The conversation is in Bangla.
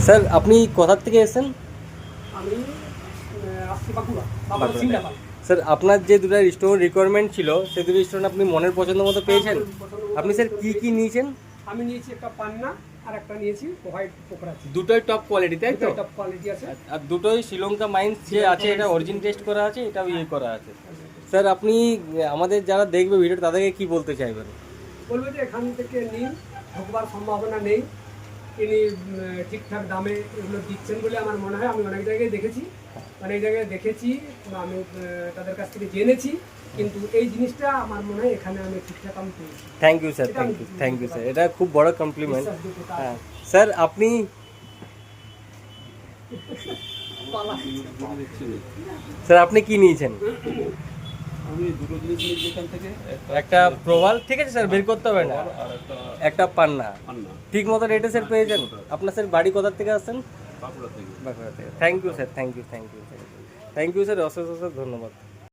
স্যার আপনি কোথার থেকে এসেছেন? আমি আসছি বাঁকুড়া, বাঁকুড়া। সিমলাপাল। স্যার আপনার যে দুটো রেস্টুরেন্ট রিকোয়ারমেন্ট ছিল সেই দুটো রেস্টুরেন্ট আপনি মনের পছন্দ মতো পেয়েছেন? আপনি স্যার কি কি নিয়েছেন? আমি নিয়েছি একটা পান্না আর একটা নিয়েছি হোয়াইট পোকরা। দুটোই টপ কোয়ালিটি তাই তো? টপ কোয়ালিটি আছে। আর দুটোই শ্রীলঙ্কা মাইন্স যে আছে এটা অরিজিন টেস্ট করা আছে, এটাও ইয়ে করা আছে। স্যার আপনি আমাদের যারা দেখবে ভিডিওটা তাদেরকে কি বলতে চাইবেন? বলবো যে এখান থেকে নিন, ঢোকবার সম্ভাবনা নেই। তিনি ঠিকঠাক দামে এগুলো দিচ্ছেন বলে আমার মনে হয়। আমি অনেক জায়গায় দেখেছি, আমি তাদের কাছ থেকে জেনেছি, কিন্তু এই জিনিসটা আমার মনে হয় এখানে আমি ঠিকঠাক আমি পেয়েছি। Thank you sir, thank you sir, এটা খুব বড় কমপ্লিমেন্ট। হ্যাঁ স্যার আপনি কি নিয়েছেন? আমি দুটো জিনিস নিয়েছি এখান থেকে, একটা প্রবাল, ঠিক আছে স্যার, বের করতে হবে না। আর একটা পান্না পান্না ঠিক মতো রেটে স্যার পেয়েছেন? আপনার স্যার বাড়ি কোথা থেকে আসছেন? বাঁকুড়া থেকে। বাঁকুড়া থেকে। Thank you sir, thank you sir, অশেষ অশেষ ধন্যবাদ।